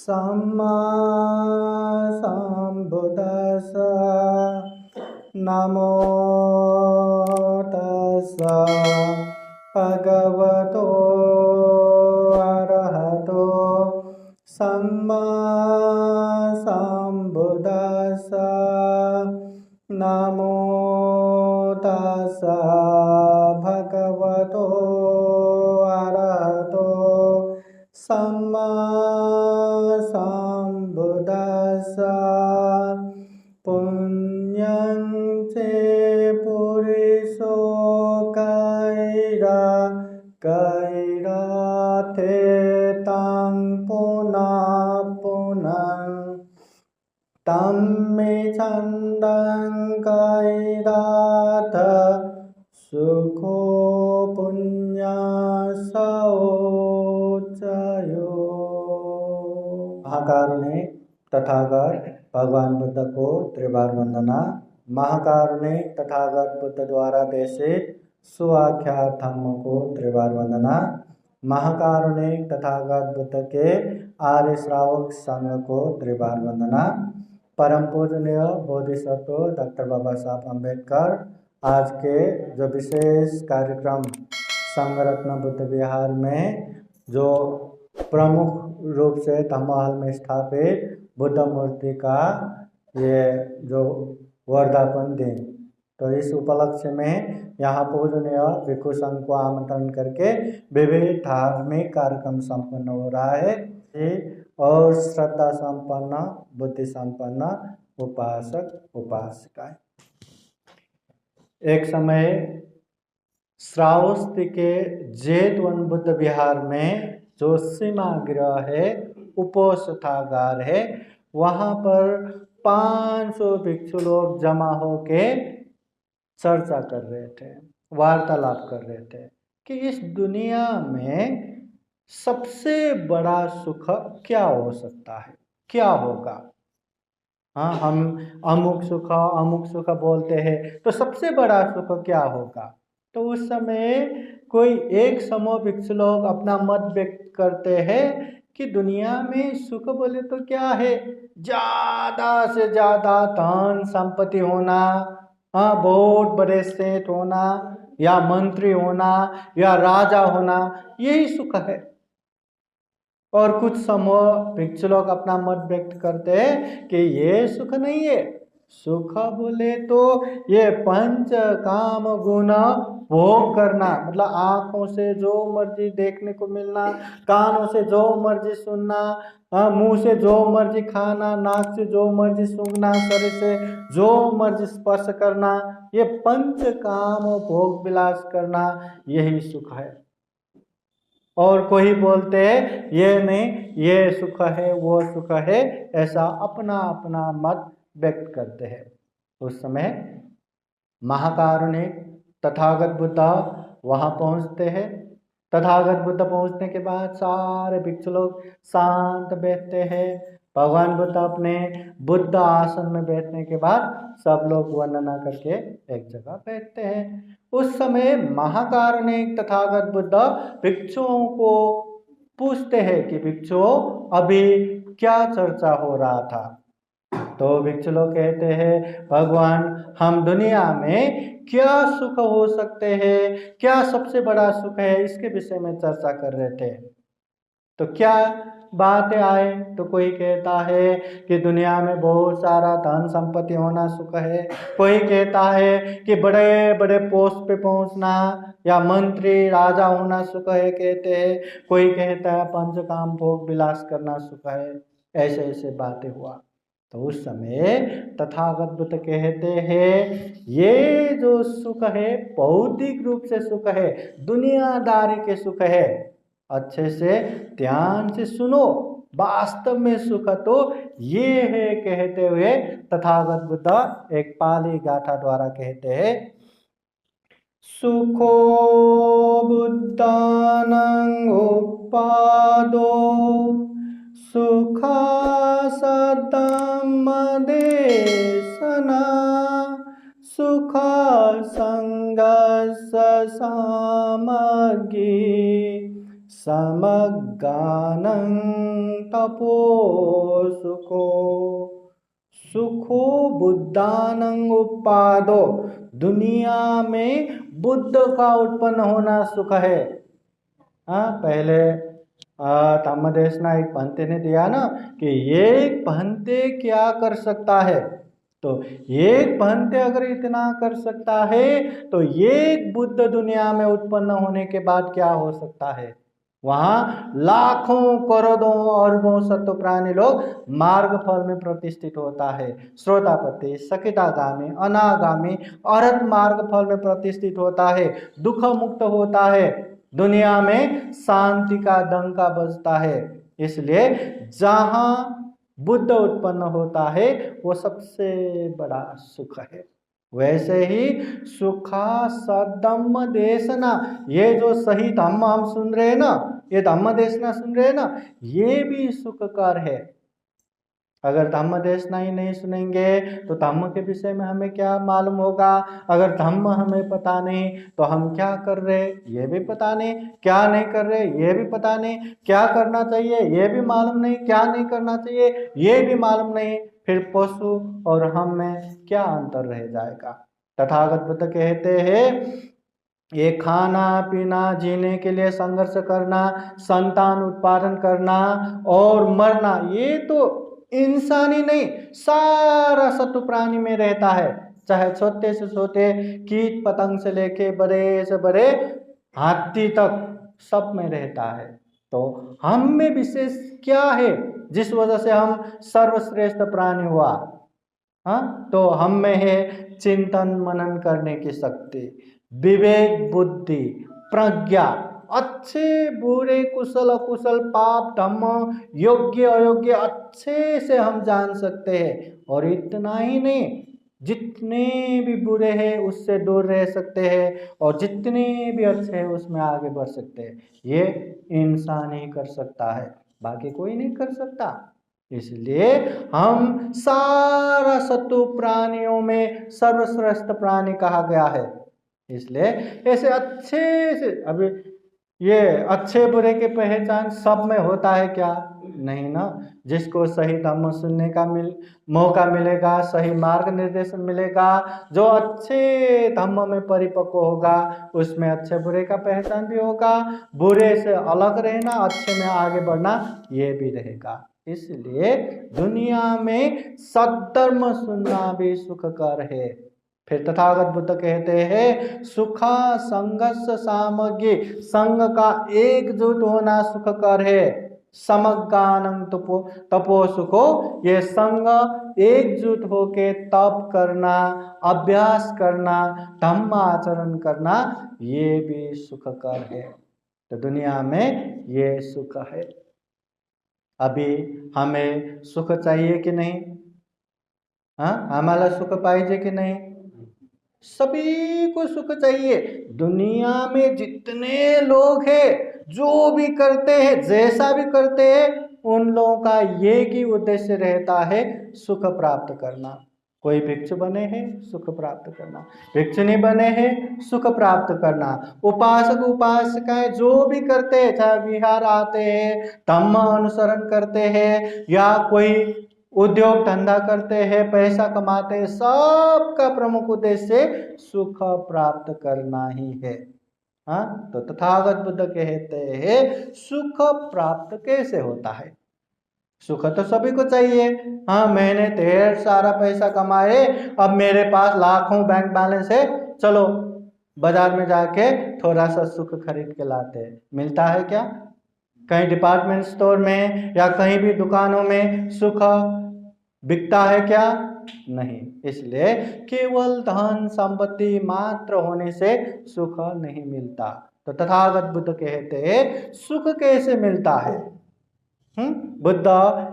सम्मा सम्बुद्दस्स नमो तस्स भगवतो अरहतो सम्मा सम्बुद्दस्स नमो तस्स भगवतो अरहतो सम्मा सम्बुद्दस्स पुण्यं च पुरुषो कैराथे तं पुनः पुनः तं मे छन्दं कैराथ सुखो पुण्यसौचयो। महाकारुणिक तथागत भगवान बुद्ध को त्रिबार वंदना। महाकारुणिक तथागत बुद्ध द्वारा देशित सुआख्यात धम्म को त्रिबार वंदना। महाकारुणिक तथागत बुद्ध के आर्य श्रावक संघ को त्रिबार वंदना। परम पूजनीय बोधिसत्व डॉक्टर बाबा साहब अम्बेडकर आज के जो विशेष कार्यक्रम संघ रत्न बुद्ध विहार में जो प्रमुख रूप से धम्महल में स्थापित बुद्ध मूर्ति का ये जो वर्धापन दिन, तो इस उपलक्ष्य में यहाँ पूजनीय भिक्षु संघ को आमंत्रण करके विविध धार्मिक कार्यक्रम संपन्न हो रहा है और श्रद्धा संपन्न बुद्धि संपन्न उपासक उपासिकाएं। एक समय श्रावस्ती के जेतवन बुद्ध विहार में जो सीमा गृह है, उपोषितागार है, वहाँ पर 500 भिक्षु लोग जमा होके चर्चा कर रहे थे, वार्तालाप कर रहे थे कि इस दुनिया में सबसे बड़ा सुख क्या हो सकता है, क्या होगा। हाँ, हम अमुक सुख बोलते हैं, तो सबसे बड़ा सुख क्या होगा। तो उस समय कोई एक समूह भिक्षु लोग अपना मत व्यक्त करते हैं कि दुनिया में सुख बोले तो क्या है, ज्यादा से ज्यादा धन संपत्ति होना, हाँ, बहुत बड़े सेठ होना या मंत्री होना या राजा होना, यही सुख है। और कुछ समूह भिक्षु लोग अपना मत व्यक्त करते हैं कि ये सुख नहीं है। सुख बोले तो ये पंच काम गुण भोग करना, मतलब आँखों से जो मर्जी देखने को मिलना, कानों से जो मर्जी सुनना, मुंह से जो मर्जी खाना, नाक से जो मर्जी सूंघना, शरीर से जो मर्जी स्पर्श करना, ये पंच काम भोग विलास करना, यही सुख है। और कोई बोलते हैं ये नहीं, ये सुख है, वो सुख है, ऐसा अपना अपना मत व्यक्त करते हैं। उस समय महाकारुणिक तथागत बुद्ध वहाँ पहुँचते हैं। तथागत बुद्ध पहुँचने के बाद सारे भिक्षु लोग शांत बैठते हैं। भगवान बुद्ध अपने बुद्ध आसन में बैठने के बाद सब लोग वंदना करके एक जगह बैठते हैं। उस समय महाकारुणिक तथागत बुद्ध भिक्षुओं को पूछते हैं कि भिक्षुओं, अभी क्या चर्चा हो रहा था। तो भिक्षु लोग कहते हैं, भगवान, हम दुनिया में क्या सुख हो सकते हैं, क्या सबसे बड़ा सुख है, इसके विषय में चर्चा कर रहे थे। तो क्या बातें आए, तो कोई कहता है कि दुनिया में बहुत सारा धन संपत्ति होना सुख है, कोई कहता है कि बड़े बड़े पोस्ट पे पहुंचना या मंत्री राजा होना सुख है कहते हैं, कोई कहता है पंचकाम भोग विलास करना सुख है। ऐसे ऐसे बातें हुआ। तो उस समय तथागत बुद्ध कहते हैं, ये जो सुख है भौतिक रूप से सुख है, दुनियादारी के सुख है। अच्छे से ध्यान से सुनो, वास्तव में सुख तो ये है कहते हुए तथागत बुद्ध एक पाली गाथा द्वारा कहते हैं, सुखो बुद्धानं उपादो सुखा सदमदेशना सुखा संगस्य सामग्री समगानं तपो सुखो सुखो बुद्धानं उपादो। दुनिया में बुद्ध का उत्पन्न होना सुख है। हाँ, पहले धम्मदेशना एक पंथे ने दिया ना कि एक पंथे क्या कर सकता है, तो एक पंथे अगर इतना कर सकता है तो एक बुद्ध दुनिया में उत्पन्न होने के बाद क्या हो सकता है। वहां लाखों करोड़ों अरबों सत्व प्राणी लोग मार्ग फल में प्रतिष्ठित होता है। श्रोतापति, सकितागामी, अनागामी, अरहत मार्ग फल में प्रतिष्ठित होता है, दुख मुक्त होता है, दुनिया में शांति का डंका बजता है। इसलिए जहां बुद्ध उत्पन्न होता है वो सबसे बड़ा सुख है। वैसे ही सुखा सधम्म देशना, ये जो सही धम्म हम सुन रहे हैं ना, ये धम्म देशना सुन रहे हैं ना, ये भी सुखकर है। अगर धम्म देशना ही नहीं सुनेंगे तो धम्म के विषय में हमें क्या मालूम होगा। अगर धम्म हमें पता नहीं तो हम क्या कर रहे ये भी पता नहीं, क्या नहीं कर रहे ये भी पता नहीं, क्या करना चाहिए ये भी मालूम नहीं, क्या नहीं करना चाहिए ये भी मालूम नहीं, फिर पशु और हम में क्या अंतर रह जाएगा। तथागत बुद्ध कहते हैं ये खाना पीना, जीने के लिए संघर्ष करना, संतान उत्पादन करना और मरना, ये तो इंसानी नहीं सारा सत्व प्राणी में रहता है। चाहे छोटे से छोटे कीट पतंग से लेके बड़े से बड़े हाथी तक सब में रहता है। तो हम में विशेष क्या है जिस वजह से हम सर्वश्रेष्ठ प्राणी हुआ। हाँ, तो हम में है चिंतन मनन करने की शक्ति, विवेक, बुद्धि, प्रज्ञा, अच्छे बुरे, कुशल अकुशल, पाप धर्म, योग्य अयोग्य अच्छे से हम जान सकते हैं। और इतना ही नहीं, जितने भी बुरे हैं उससे दूर रह सकते हैं और जितने भी अच्छे हैं उसमें आगे बढ़ सकते हैं। ये इंसान ही कर सकता है, बाकी कोई नहीं कर सकता। इसलिए हम सारा सत्व प्राणियों में सर्वश्रेष्ठ प्राणी कहा गया है। इसलिए ऐसे अच्छे से, अभी ये अच्छे बुरे के पहचान सब में होता है क्या? नहीं ना। जिसको सही धम्म सुनने का मौका मिलेगा, सही मार्ग निर्देशन मिलेगा, जो अच्छे धम्म में परिपक्व होगा उसमें अच्छे बुरे का पहचान भी होगा, बुरे से अलग रहना, अच्छे में आगे बढ़ना ये भी रहेगा। इसलिए दुनिया में सद्धर्म सुनना भी सुखकर है। फिर तथागत बुद्ध कहते हैं सुखा संघर्ष सामग्री, संघ का एकजुट होना सुखकर है। समगानं तपो सुखो, ये संघ एकजुट होके तप करना, अभ्यास करना, धम्म आचरण करना ये भी सुखकर है। तो दुनिया में ये सुख है। अभी हमें सुख चाहिए कि नहीं? हाँ, हमारा सुख पाइजे कि नहीं? सभी को सुख चाहिए। दुनिया में जितने लोग हैं, जो भी करते हैं, जैसा भी करते हैं, उन लोगों का एक ही उद्देश्य रहता है सुख प्राप्त करना। कोई भिक्षु बने हैं सुख प्राप्त करना, भिक्षु नहीं बने हैं सुख प्राप्त करना, उपासक उपासिकाएं जो भी करते हैं, चाहे विहार आते हैं, धम्म अनुसरण करते हैं या कोई उद्योग धंधा करते हैं, पैसा कमाते हैं, सबका प्रमुख उद्देश्य सुख प्राप्त करना ही है। हाँ, तो तथागत बुद्ध कहते हैं सुख प्राप्त कैसे होता है? सुख तो सभी को चाहिए। हाँ, मैंने ढेर सारा पैसा कमाए, अब मेरे पास लाखों बैंक बैलेंस है, चलो बाजार में जाके थोड़ा सा सुख खरीद के लाते हैं। मिलता है क्या? कहीं डिपार्टमेंट स्टोर में या कहीं भी दुकानों में सुख बिकता है क्या? नहीं। इसलिए केवल धन संपत्ति मात्र होने से सुख नहीं मिलता। तो तथागत बुद्ध कहते हैं सुख कैसे मिलता है? बुद्ध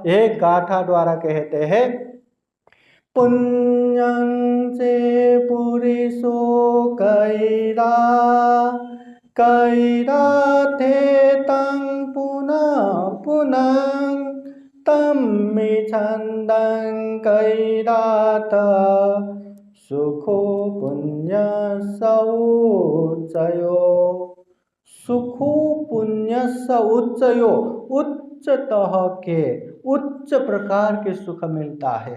एक गाथा द्वारा कहते हैं पुण्यं से पुरुषो कैरा कैराथे तं पुनः पुनः तम्मि छन्दं कैरात सुखो पुण्य सौचयो सुखो पुण्यस्य उच्चयो, उच्चतः के उच्च प्रकार के सुख मिलता है।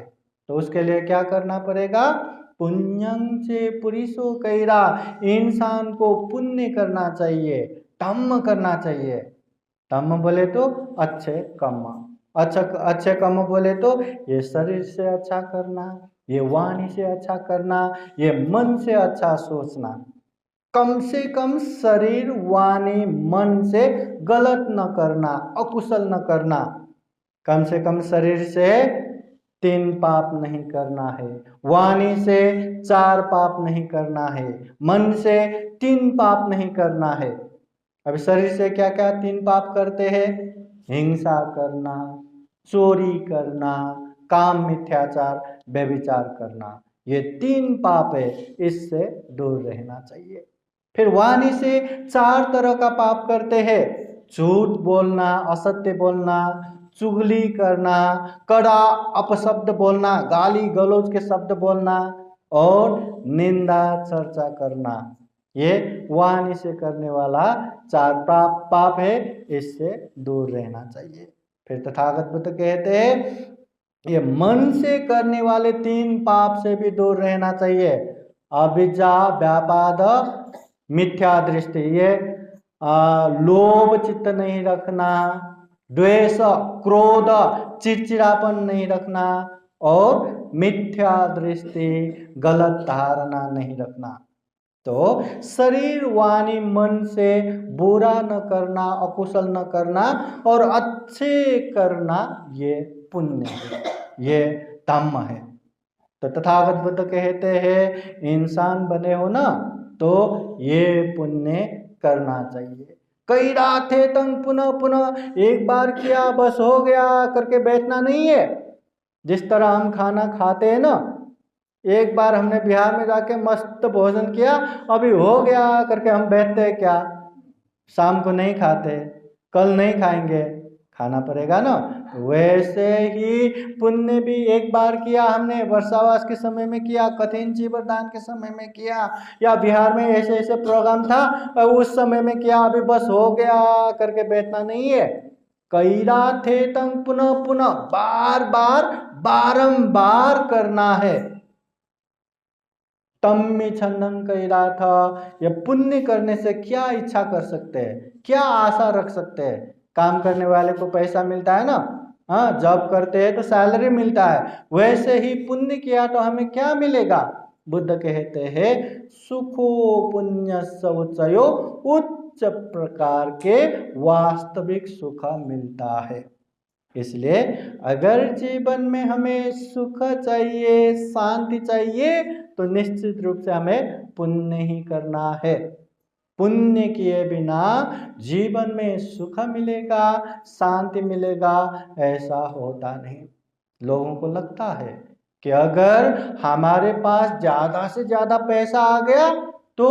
तो उसके लिए क्या करना पड़ेगा? पुण्यं चे पुरुषो कैरा, इंसान को पुण्य करना चाहिए, धम्म करना चाहिए। धम्म बोले तो अच्छे कर्म, अच्छे कर्म बोले तो ये शरीर से अच्छा करना, ये वाणी से अच्छा करना, ये मन से अच्छा सोचना। कम से कम शरीर वाणी मन से गलत न करना, अकुशल न करना। कम से कम शरीर से 3 पाप नहीं करना है, वाणी से 4 पाप नहीं करना है, मन से 3 पाप नहीं करना है। अब शरीर से क्या क्या 3 पाप करते हैं? हिंसा करना, चोरी करना, काम मिथ्याचार, व्यभिचार करना, ये 3 पाप है, इससे दूर रहना चाहिए। फिर वाणी से 4 तरह का पाप करते हैं। झूठ बोलना, असत्य बोलना, चुगली करना, कड़ा अपशब्द बोलना, गाली गलौज के शब्द बोलना और निंदा चर्चा करना। ये वाणी से करने वाला 4 पाप है, इससे दूर रहना चाहिए। फिर तथागत बुद्ध कहते हैं ये मन से करने वाले 3 पाप से भी दूर रहना चाहिए। अविद्या, व्यापाद, मिथ्या दृष्टि, ये लोभ चित्त नहीं रखना, द्वेष, क्रोध, चिड़चिड़ापन नहीं रखना और मिथ्या दृष्टि, गलत धारणा नहीं रखना। तो शरीर वाणी मन से बुरा न करना, अकुशल न करना और अच्छे करना, ये पुण्य है, ये धम्म है। तो तथागत बुद्ध कहते हैं इंसान बने हो ना, तो ये पुण्य करना चाहिए। कई रात थे तंग पुनः पुनः, एक बार किया बस हो गया करके बैठना नहीं है। जिस तरह हम खाना खाते हैं ना, एक बार हमने बिहार में जाके मस्त भोजन किया, अभी हो गया करके हम बैठते हैं क्या? शाम को नहीं खाते, कल नहीं खाएंगे, खाना पड़ेगा ना। वैसे ही पुण्य भी एक बार किया हमने, वर्षावास के समय में किया, कठिन जीवदान के समय में किया, या बिहार में ऐसे ऐसे प्रोग्राम था उस समय में किया, अभी बस हो गया करके बैठना नहीं है। कैरा थे तंग पुनः पुनः, बार बार बारंबार करना है। तम्मी छंदन कैरा था, ये पुण्य करने से क्या इच्छा कर सकते हैं, क्या आशा रख सकते हैं? काम करने वाले को पैसा मिलता है ना, हाँ, जॉब करते हैं तो सैलरी मिलता है, वैसे ही पुण्य किया तो हमें क्या मिलेगा? बुद्ध कहते हैं सुखो पुण्य उच्चयो, उच्च प्रकार के वास्तविक सुख मिलता है। इसलिए अगर जीवन में हमें सुख चाहिए, शांति चाहिए, तो निश्चित रूप से हमें पुण्य ही करना है। पुण्य किए बिना जीवन में सुख मिलेगा, शांति मिलेगा, ऐसा होता नहीं। लोगों को लगता है कि अगर हमारे पास ज्यादा से ज्यादा पैसा आ गया तो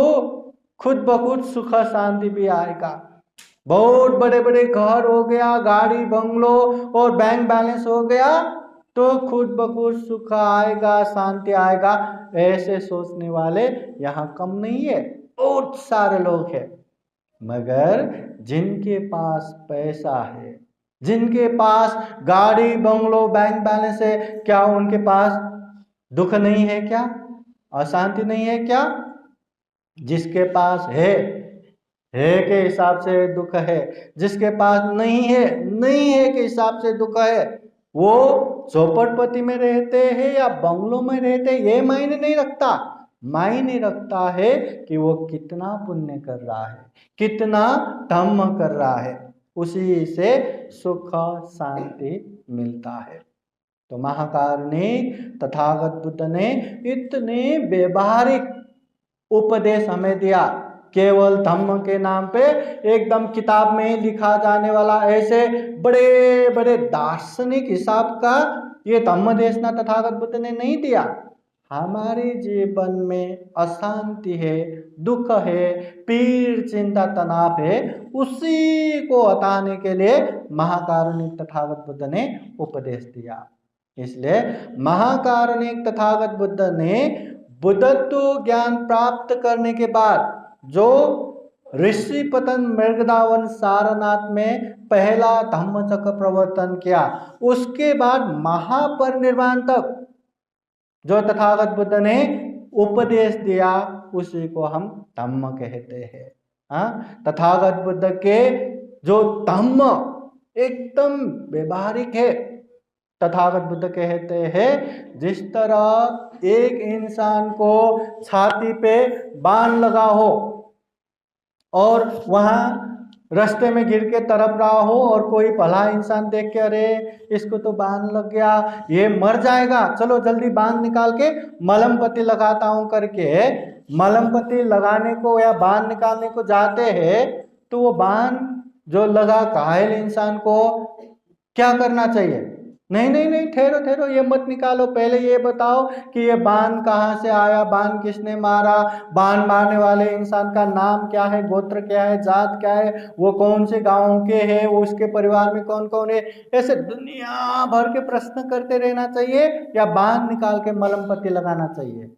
खुद ब खुद सुख शांति भी आएगा। बहुत बड़े बड़े घर हो गया, गाड़ी बंगलो और बैंक बैलेंस हो गया तो खुद ब खुद सुख आएगा, शांति आएगा, ऐसे सोचने वाले यहाँ कम नहीं है, बहुत सारे लोग हैं। मगर जिनके पास पैसा है, जिनके पास गाड़ी बंगलो बैंक बैलेंस है, क्या उनके पास दुख नहीं है क्या? अशांति नहीं है क्या? जिसके पास है के हिसाब से दुख है, जिसके पास नहीं है के हिसाब से दुख है। वो झोपड़पट्टी में रहते हैं या बंगलों में रहते हैं, ये मायने नहीं रखता। मायने रखता है कि वो कितना पुण्य कर रहा है, कितना धम्म कर रहा है, उसी से सुख शांति मिलता है। तो महाकारुणिक तथागत बुद्ध ने इतने व्यवहारिक उपदेश हमें दिया, केवल धम्म के नाम पे एकदम किताब में लिखा जाने वाला ऐसे बड़े बड़े दार्शनिक हिसाब का ये धम्म देशना तथागत बुद्ध ने नहीं दिया। हमारे जीवन में अशांति है, दुख है, पीड़ चिंता तनाव है, उसी को हटाने के लिए महाकारुणिक तथागत बुद्ध ने उपदेश दिया। इसलिए महाकारुणिक तथागत बुद्ध ने बुद्धत्व ज्ञान प्राप्त करने के बाद जो ऋषि पतन मृगदावन सारनाथ में पहला धम्मचक्र प्रवर्तन किया। उसके बाद महापरिनिर्वाण तक जो तथागत बुद्ध ने उपदेश दिया उसी को हम धम्म कहते हैं। तथागत बुद्ध के जो धम्म एकदम व्यवहारिक है। तथागत बुद्ध कहते हैं जिस तरह एक इंसान को छाती पे बाण लगा हो और वहां रास्ते में गिर के तड़प रहा हो और कोई भला इंसान देख के अरे इसको तो बाण लग गया, ये मर जाएगा, चलो जल्दी बाण निकाल के मलम पट्टी लगाता हूं करके मलम पट्टी लगाने को या बाण निकालने को जाते हैं तो वो बाण जो लगा घायल इंसान को क्या करना चाहिए? नहीं नहीं नहीं, ठहरो ठहरो, ये मत निकालो, पहले ये बताओ कि ये बाण कहाँ से आया, बाण किसने मारा, बाण मारने वाले इंसान का नाम क्या है, गोत्र क्या है, जात क्या है, वो कौन से गांव के है, वो उसके परिवार में कौन कौन है। ऐसे दुनिया भर के प्रश्न करते रहना चाहिए या बाण निकाल के मलम पट्टी लगाना चाहिए?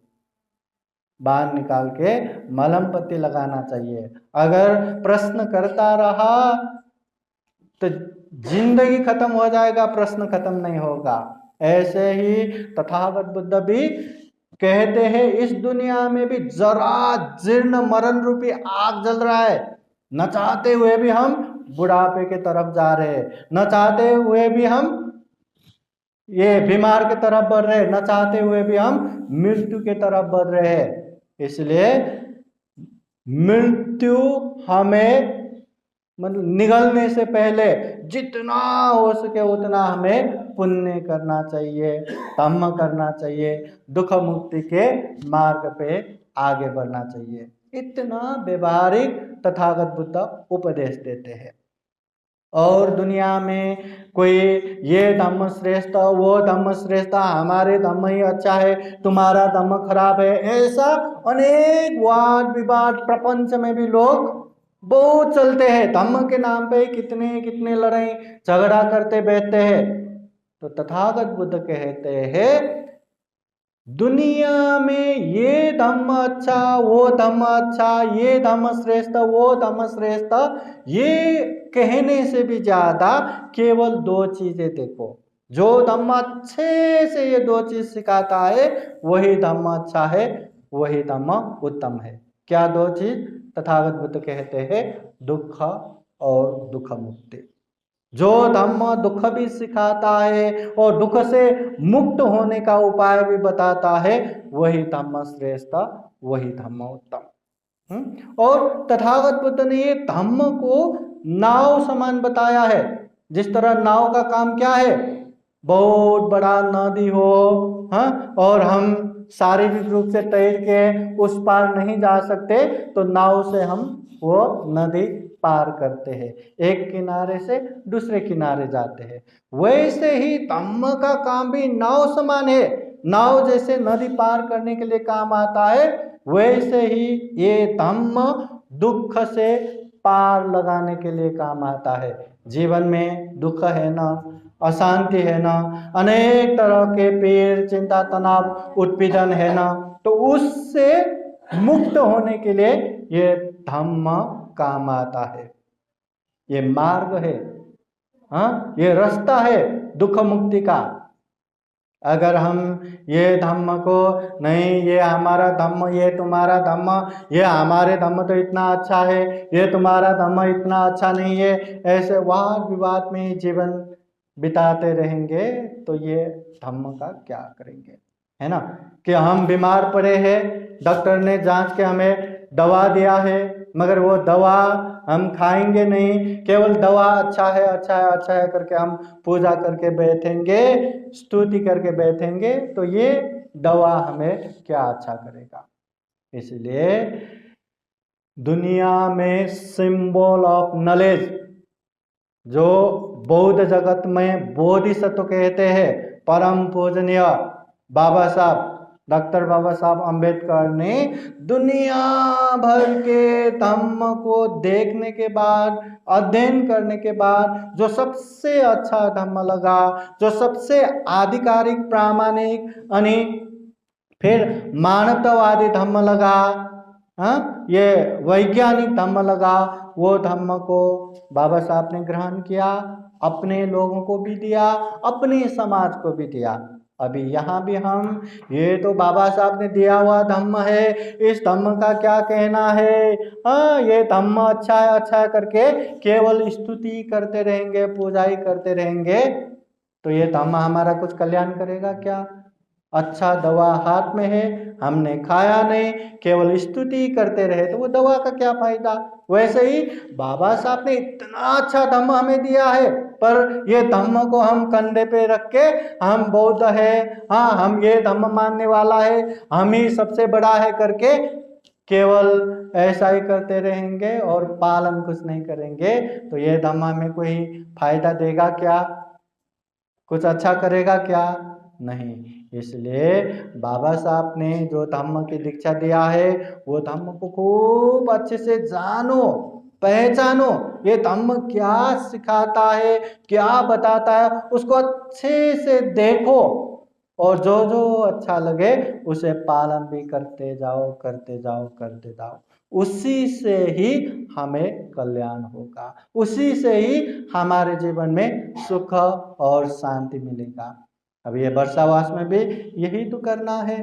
बाण निकाल के मलम पट्टी लगाना चाहिए। अगर प्रश्न करता रहा तो जिंदगी खत्म हो जाएगा, प्रश्न खत्म नहीं होगा। ऐसे ही तथागत बुद्ध भी कहते हैं इस दुनिया में भी जरा जीर्ण मरण रूपी आग जल रहा है, न चाहते हुए भी हम बुढ़ापे के तरफ जा रहे हैं, न चाहते हुए भी हम ये बीमार के तरफ बढ़ रहे हैं, न चाहते हुए भी हम मृत्यु के तरफ बढ़ रहे हैं। इसलिए मृत्यु हमें मतलब निगलने से पहले जितना हो सके उतना हमें पुण्य करना चाहिए, धम्म करना चाहिए, दुख मुक्ति के मार्ग पे आगे बढ़ना चाहिए। इतना व्यवहारिक तथागत बुद्ध उपदेश देते हैं। और दुनिया में कोई ये धम्म श्रेष्ठ, वो धम्म श्रेष्ठ, हमारे धम्म ही अच्छा है, तुम्हारा धम्म खराब है, ऐसा अनेक वाद विवाद प्रपंच में भी लोग बहुत चलते हैं। धम्म के नाम पे कितने कितने लड़ाई झगड़ा करते बैठते हैं। तो तथागत बुद्ध कहते हैं दुनिया में ये धम्म अच्छा, वो धम्म अच्छा, ये धम्म श्रेष्ठ, वो धम्म श्रेष्ठ, ये कहने से भी ज्यादा केवल दो चीजें देखो। जो धम्म अच्छे से ये दो चीज सिखाता है वही धम्म अच्छा है, वही धम्म उत्तम है। क्या दो चीज? तथागत बुद्ध कहते हैं दुख और दुख मुक्ति। जो धम्म दुख भी सिखाता है और दुख से मुक्त होने का उपाय भी बताता है वही धम्म श्रेष्ठ, वही धम्म उत्तम। और तथागत बुद्ध ने ये धम्म को नाव समान बताया है। जिस तरह नाव का काम क्या है, बहुत बड़ा नदी हो और हम शारीरिक रूप से तैर के उस पार नहीं जा सकते तो नाव से हम वो नदी पार करते हैं, एक किनारे से दूसरे किनारे जाते हैं। वैसे ही धम्म का काम भी नाव समान है। नाव जैसे नदी पार करने के लिए काम आता है वैसे ही ये धम्म दुख से पार लगाने के लिए काम आता है। जीवन में दुख है ना, अशांति है ना, अनेक तरह के पीड़ चिंता तनाव उत्पीड़न है ना, तो उससे मुक्त होने के लिए ये धम्म काम आता है। ये मार्ग है, ये रास्ता है दुख मुक्ति का। अगर हम ये धम्म को नहीं, ये हमारा धम्म, ये तुम्हारा धम्म, ये हमारे धम्म तो इतना अच्छा है, ये तुम्हारा धम्म इतना अच्छा नहीं है, ऐसे वाद विवाद में जीवन बिताते रहेंगे तो ये धम्म का क्या करेंगे, है ना। कि हम बीमार पड़े हैं, डॉक्टर ने जांच के हमें दवा दिया है मगर वो दवा हम खाएंगे नहीं, केवल दवा अच्छा है अच्छा है अच्छा है करके हम पूजा करके बैठेंगे, स्तुति करके बैठेंगे, तो ये दवा हमें क्या अच्छा करेगा। इसलिए दुनिया में सिंबल ऑफ नॉलेज जो बौद्ध जगत में बोधिसत्व कहते हैं, परम पूजनीय बाबा साहब डॉक्टर बाबा साहब अम्बेडकर ने दुनिया भर के धम्म को देखने के बाद, अध्ययन करने के बाद जो सबसे अच्छा धम्म लगा, जो सबसे आधिकारिक प्रामाणिक फिर मानवतावादी धम्म लगा, हाँ, ये वैज्ञानिक धम्म लगा, वो धम्म को बाबा साहब ने ग्रहण किया, अपने लोगों को भी दिया, अपने समाज को भी दिया। अभी यहाँ भी हम, ये तो बाबा साहब ने दिया हुआ धम्म है, इस धम्म का क्या कहना है, हाँ ये धम्म अच्छा है करके केवल स्तुति करते रहेंगे, पूजा ही करते रहेंगे, तो ये धम्म हमारा कुछ कल्याण करेगा क्या? अच्छा दवा हाथ में है, हमने खाया नहीं, केवल स्तुति करते रहे, तो वो दवा का क्या फायदा? वैसे ही बाबा साहब ने इतना अच्छा धम्म हमें दिया है, पर ये धम्म को हम कंधे पे रख के हम बौद्ध है, हाँ हम ये धम्म मानने वाला है, हम ही सबसे बड़ा है करके केवल ऐसा ही करते रहेंगे और पालन कुछ नहीं करेंगे, तो ये धम्म हमें कोई फायदा देगा क्या? कुछ अच्छा करेगा क्या? नहीं। इसलिए बाबा साहब ने जो धम्म की दीक्षा दिया है, वो धम्म को खूब अच्छे से जानो, पहचानो, ये धम्म क्या सिखाता है, क्या बताता है, उसको अच्छे से देखो, और जो जो अच्छा लगे उसे पालन भी करते जाओ, करते जाओ, करते जाओ। उसी से ही हमें कल्याण होगा, उसी से ही हमारे जीवन में सुख और शांति मिलेगा। अब ये वर्षावास में भी यही तो करना है।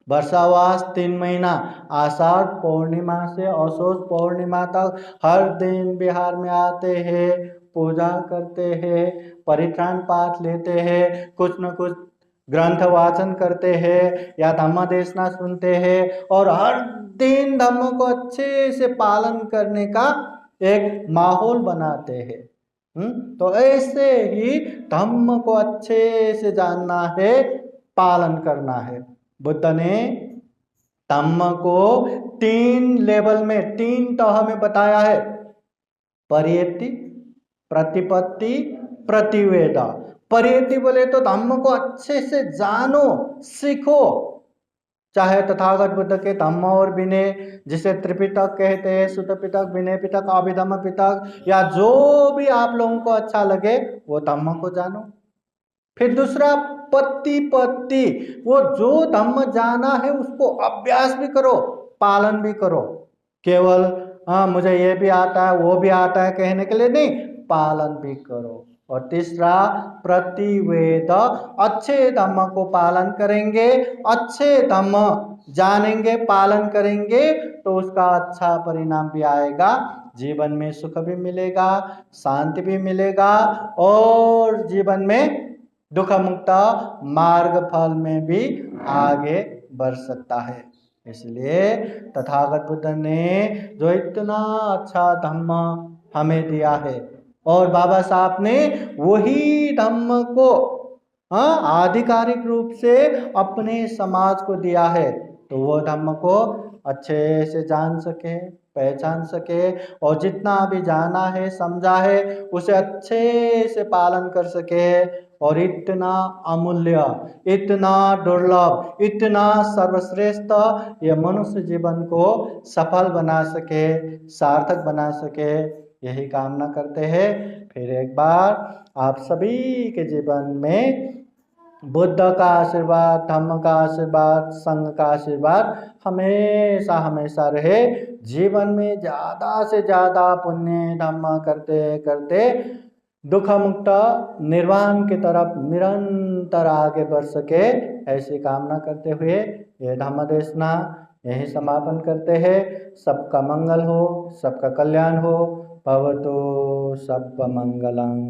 वर्षावास 3 महीना, आषाढ़ पूर्णिमा से असोज पूर्णिमा तक हर दिन बिहार में आते हैं, पूजा करते हैं, परित्राण पाठ लेते हैं, कुछ न कुछ ग्रंथ वाचन करते हैं या धम्म देशना सुनते हैं, और हर दिन धम्म को अच्छे से पालन करने का एक माहौल बनाते हैं। तो ऐसे ही धम्म को अच्छे से जानना है, पालन करना है। बुद्ध ने धम्म को 3 लेवल में, 3 तह में बताया है, परियति, प्रतिपत्ति, प्रतिवेदा। परियति बोले तो धम्म को अच्छे से जानो, सीखो, चाहे तथागत बुद्ध के धम्म और विनय, जिसे त्रिपिटक कहते हैं, सुत्त पिटक, विनय पिटक, अभिधम्म पिटक, या जो भी आप लोगों को अच्छा लगे वो धम्म को जानो। फिर दूसरा प्रतिपत्ति, वो जो धम्म जाना है उसको अभ्यास भी करो, पालन भी करो। केवल हाँ मुझे ये भी आता है, वो भी आता है कहने के लिए नहीं, पालन भी करो। और तीसरा प्रतिवेद, अच्छे धम्म को पालन करेंगे, अच्छे धम्म जानेंगे, पालन करेंगे, तो उसका अच्छा परिणाम भी आएगा, जीवन में सुख भी मिलेगा, शांति भी मिलेगा, और जीवन में दुख मुक्त मार्ग फल में भी आगे बढ़ सकता है। इसलिए तथागत बुद्ध ने जो इतना अच्छा धम्म हमें दिया है, और बाबा साहब ने वही धम्म को आधिकारिक रूप से अपने समाज को दिया है, तो वो धम्म को अच्छे से जान सके, पहचान सके, और जितना भी जाना है, समझा है, उसे अच्छे से पालन कर सके, और इतना अमूल्य, इतना दुर्लभ, इतना सर्वश्रेष्ठ ये मनुष्य जीवन को सफल बना सके, सार्थक बना सके, यही कामना करते हैं। फिर एक बार आप सभी के जीवन में बुद्ध का आशीर्वाद, धम्म का आशीर्वाद, संघ का आशीर्वाद हमेशा हमेशा रहे। जीवन में ज़्यादा से ज़्यादा पुण्य धम्म करते करते दुख मुक्त निर्वाण की तरफ निरंतर आगे बढ़ सके, ऐसी कामना करते हुए ये धम्म देशना यही समापन करते हैं। सबका मंगल हो, सबका कल्याण हो। भवतु सर्वमंगलम्।